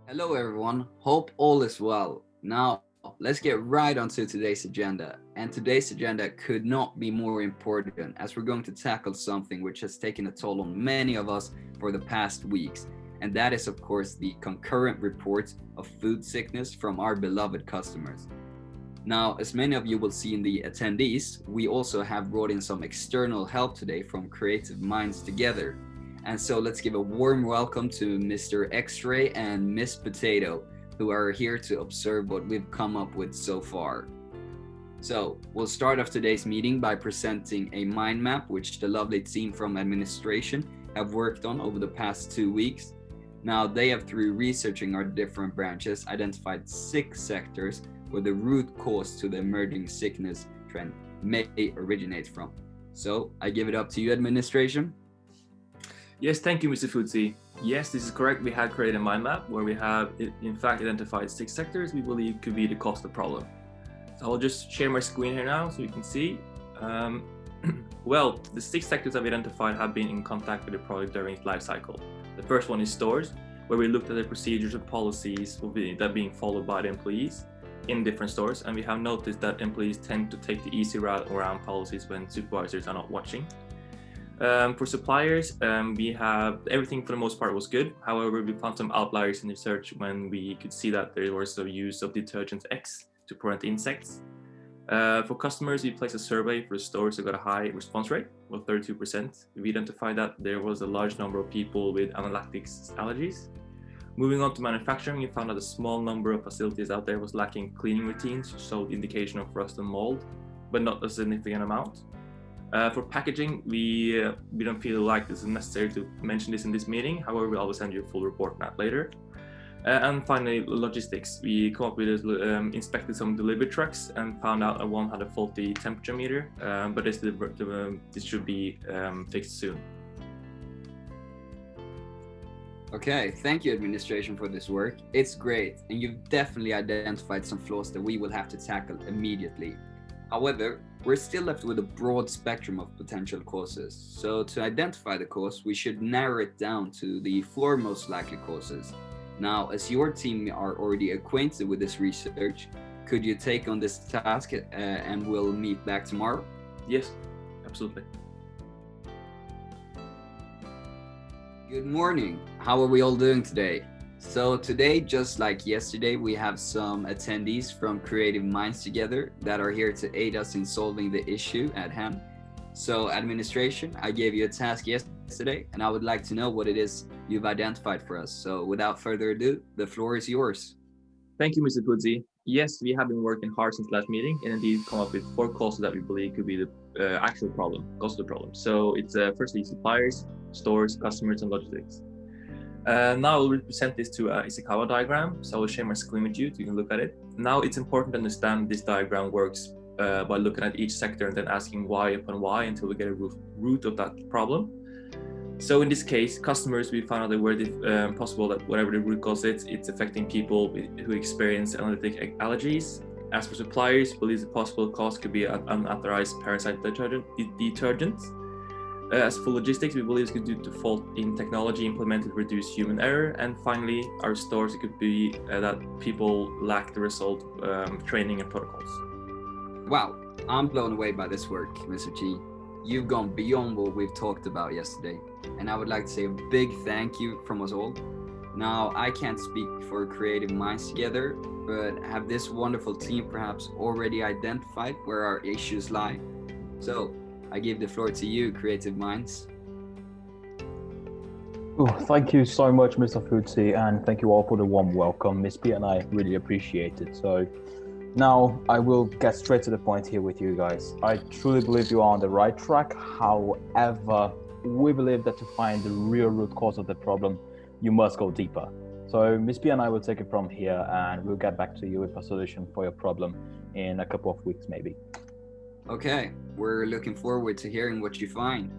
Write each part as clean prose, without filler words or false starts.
Hello, everyone. Hope all is well. Now, let's get right onto today's agenda. And today's agenda could not be more important as we're going to tackle something which has taken a toll on many of us for the past weeks. And that is, of course, the concurrent reports of food sickness from our beloved customers. Now, as many of you will see in the attendees, we also have brought in some external help today from Creative Minds Together. And so let's give a warm welcome to Mr. X-Ray and Miss Potato, who are here to observe what we've come up with so far. So we'll start off today's meeting by presenting a mind map, which the lovely team from administration have worked on over the past 2 weeks. Now, they have, through researching our different branches, identified 6 sectors where the root cause to the emerging sickness trend may originate from. So I give it up to you, administration. Yes, thank you, Mr. Futsi. Yes, this is correct. We had created a mind map where we have, in fact, identified 6 sectors we believe could be the cause of the problem. So I'll just share my screen here now so you can see. Well, the 6 sectors I've identified have been in contact with the product during its life cycle. The first one is stores, where we looked at the procedures and policies that are being followed by the employees in different stores, and we have noticed that employees tend to take the easy route around policies when supervisors are not watching. For suppliers, we have everything for the most part was good. However, we found some outliers in research when we could see that there was a use of detergent X to prevent insects. For customers, we placed a survey for the stores that got a high response rate of 32%. We identified that there was a large number of people with anaphylactic allergies. Moving on to manufacturing, we found that a small number of facilities out there was lacking cleaning routines, which showed indication of rust and mold, but not a significant amount. For packaging, we don't feel like this is necessary to mention this in this meeting. However, I will send you a full report on that later. And finally, logistics. We come up with inspected some delivery trucks and found out that one had a faulty temperature meter, but this should be fixed soon. Okay, thank you, administration, for this work. It's great, and you've definitely identified some flaws that we will have to tackle immediately. However, we're still left with a broad spectrum of potential causes. So to identify the cause, we should narrow it down to the 4 most likely causes. Now, as your team are already acquainted with this research, could you take on this task and we'll meet back tomorrow? Yes, absolutely. Good morning. How are we all doing today? So today, just like yesterday, we have some attendees from Creative Minds Together that are here to aid us in solving the issue at hand. So administration, I gave you a task yesterday, and I would like to know what it is you've identified for us. So without further ado, the floor is yours. Thank you, Mr. Pudzi. Yes, we have been working hard since last meeting and indeed come up with 4 causes that we believe could be the actual problem, cause of the problem. So it's firstly suppliers, stores, customers, and logistics. Now I'll represent this to Ishikawa diagram. So I'll share my screen with you so you can look at it. Now it's important to understand this diagram works by looking at each sector and then asking why upon why until we get a root of that problem. So in this case, customers, we found out that where possible that whatever the root cause is, it's affecting people who experience analytic allergies. As for suppliers, we believe the possible cause could be unauthorized parasite detergents. As for logistics, we believe it could be due to fault in technology implemented to reduce human error. And finally, our stores, it could be that people lack the result training and protocols. Wow, I'm blown away by this work, Mr. G. You've gone beyond what we've talked about yesterday, and I would like to say a big thank you from us all. Now, I can't speak for Creative Minds Together, but have this wonderful team perhaps already identified where our issues lie? So, I give the floor to you, Creative Minds. Oh, thank you so much, Mr. Futsi, and thank you all for the warm welcome. Miss P and I really appreciate it. So now I will get straight to the point here with you guys. I truly believe you are on the right track. However, we believe that to find the real root cause of the problem, you must go deeper. So Miss P and I will take it from here, and we'll get back to you with a solution for your problem in a couple of weeks, maybe. Okay, we're looking forward to hearing what you find.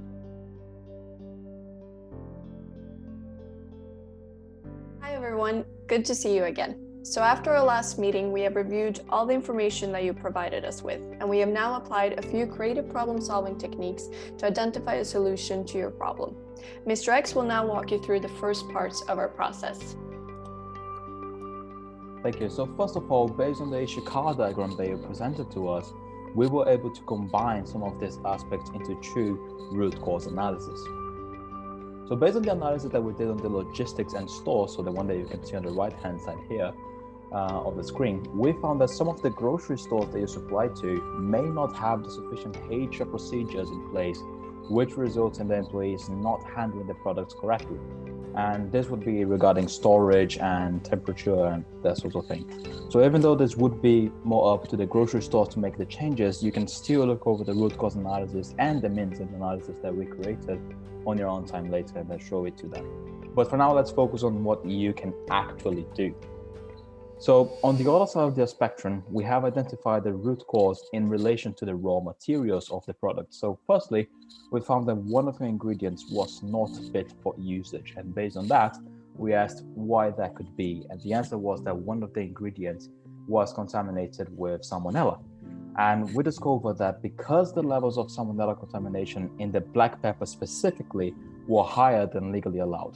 Hi everyone, good to see you again. So after our last meeting, we have reviewed all the information that you provided us with, and we have now applied a few creative problem-solving techniques to identify a solution to your problem. Mr. X will now walk you through the first parts of our process. Thank you. So first of all, based on the issue car diagram that you presented to us, we were able to combine some of these aspects into true root cause analysis. So based on the analysis that we did on the logistics and stores, so the one that you can see on the right-hand side here of the screen, we found that some of the grocery stores that you supply to may not have the sufficient HR procedures in place, which results in the employees not handling the products correctly. And this would be regarding storage and temperature and that sort of thing. So even though this would be more up to the grocery stores to make the changes, you can still look over the root cause analysis and the means analysis that we created on your own time later and then show it to them. But for now, let's focus on what you can actually do. So on the other side of the spectrum, we have identified the root cause in relation to the raw materials of the product. So firstly, we found that one of the ingredients was not fit for usage. And based on that, we asked why that could be. And the answer was that one of the ingredients was contaminated with salmonella. And we discovered that because the levels of salmonella contamination in the black pepper specifically were higher than legally allowed.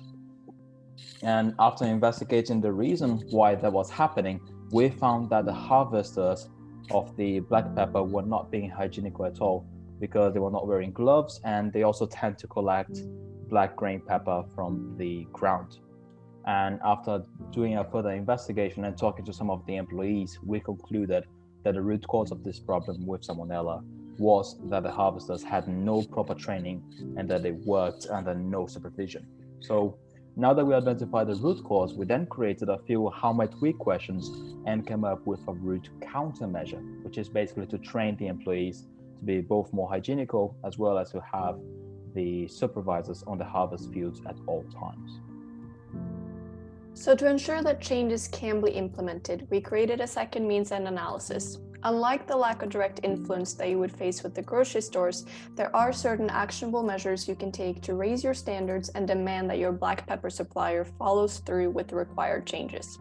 And after investigating the reason why that was happening, we found that the harvesters of the black pepper were not being hygienical at all because they were not wearing gloves, and they also tend to collect black grain pepper from the ground. And after doing a further investigation and talking to some of the employees, we concluded that the root cause of this problem with salmonella was that the harvesters had no proper training and that they worked under no supervision. So now that we identified the root cause, we then created a few how might we questions and came up with a root countermeasure, which is basically to train the employees to be both more hygienical as well as to have the supervisors on the harvest fields at all times. So to ensure that changes can be implemented, we created a second means and analysis. Unlike the lack of direct influence that you would face with the grocery stores, there are certain actionable measures you can take to raise your standards and demand that your black pepper supplier follows through with the required changes.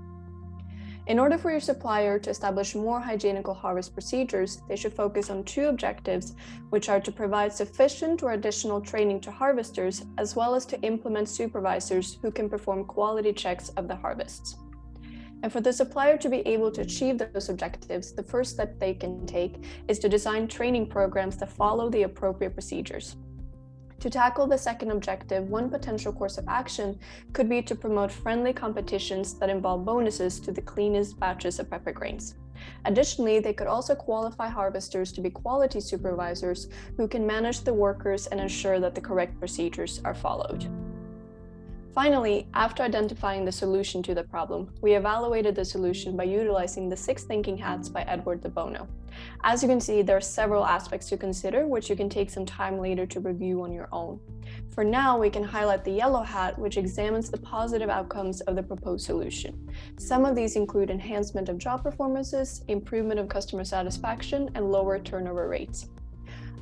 In order for your supplier to establish more hygienical harvest procedures, they should focus on two objectives, which are to provide sufficient or additional training to harvesters, as well as to implement supervisors who can perform quality checks of the harvests. And for the supplier to be able to achieve those objectives, the first step they can take is to design training programs that follow the appropriate procedures. To tackle the second objective, one potential course of action could be to promote friendly competitions that involve bonuses to the cleanest batches of pepper grains. Additionally, they could also qualify harvesters to be quality supervisors who can manage the workers and ensure that the correct procedures are followed. Finally, after identifying the solution to the problem, we evaluated the solution by utilizing the 6 thinking hats by Edward de Bono. As you can see, there are several aspects to consider, which you can take some time later to review on your own. For now, we can highlight the yellow hat, which examines the positive outcomes of the proposed solution. Some of these include enhancement of job performances, improvement of customer satisfaction, and lower turnover rates.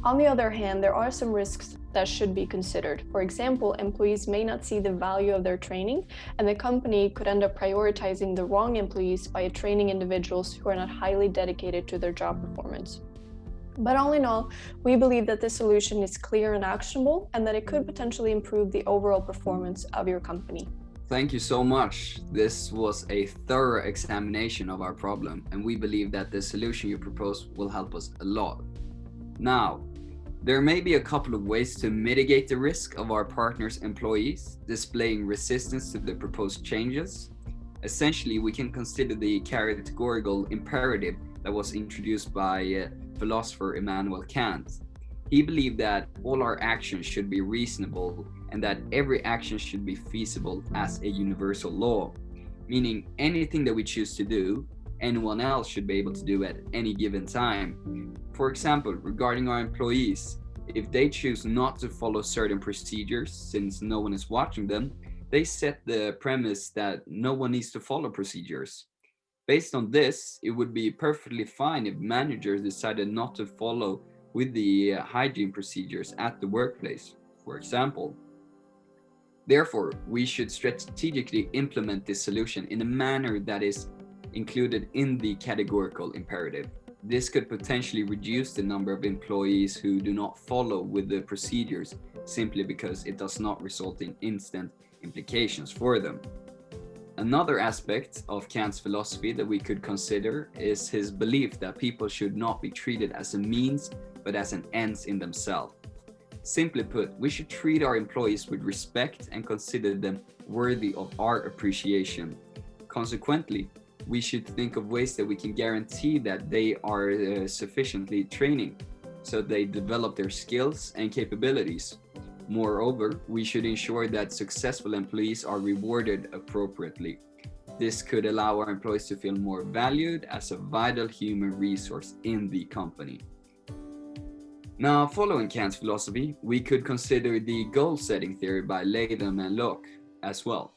On the other hand, there are some risks that should be considered. For example, employees may not see the value of their training, and the company could end up prioritizing the wrong employees by training individuals who are not highly dedicated to their job performance. But all in all, we believe that this solution is clear and actionable, and that it could potentially improve the overall performance of your company. Thank you so much. This was a thorough examination of our problem, and we believe that the solution you propose will help us a lot. Now, there may be a couple of ways to mitigate the risk of our partners' employees displaying resistance to the proposed changes. Essentially, we can consider the categorical imperative that was introduced by philosopher Immanuel Kant. He believed that all our actions should be reasonable and that every action should be feasible as a universal law, meaning anything that we choose to do, anyone else should be able to do at any given time. For example, regarding our employees, if they choose not to follow certain procedures since no one is watching them, they set the premise that no one needs to follow procedures. Based on this, it would be perfectly fine if managers decided not to follow with the hygiene procedures at the workplace, for example. Therefore, we should strategically implement this solution in a manner that is included in the categorical imperative. This could potentially reduce the number of employees who do not follow with the procedures simply because it does not result in instant implications for them. Another aspect of Kant's philosophy that we could consider is his belief that people should not be treated as a means, but as an ends in themselves. Simply put, we should treat our employees with respect and consider them worthy of our appreciation. Consequently, we should think of ways that we can guarantee that they are sufficiently training, so they develop their skills and capabilities. Moreover, we should ensure that successful employees are rewarded appropriately. This could allow our employees to feel more valued as a vital human resource in the company. Now, following Kant's philosophy, we could consider the goal-setting theory by Latham and Locke as well.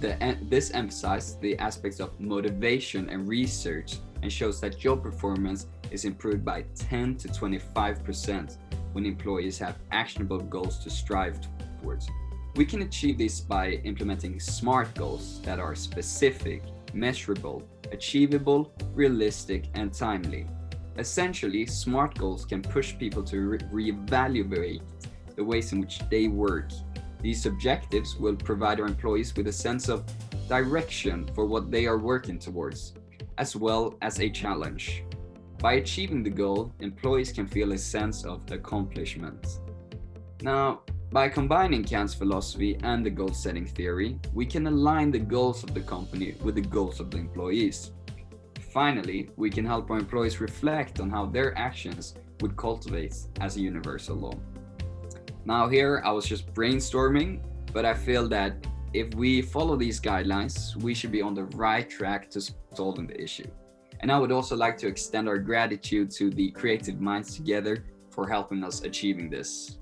This emphasizes the aspects of motivation and research and shows that job performance is improved by 10 to 25% when employees have actionable goals to strive towards. We can achieve this by implementing SMART goals that are specific, measurable, achievable, realistic, and timely. Essentially, SMART goals can push people to reevaluate the ways in which they work. These objectives will provide our employees with a sense of direction for what they are working towards, as well as a challenge. By achieving the goal, employees can feel a sense of accomplishment. Now, by combining Kant's philosophy and the goal-setting theory, we can align the goals of the company with the goals of the employees. Finally, we can help our employees reflect on how their actions would cultivate as a universal law. Now here, I was just brainstorming, but I feel that if we follow these guidelines, we should be on the right track to solving the issue. And I would also like to extend our gratitude to the Creative Minds Together for helping us achieving this.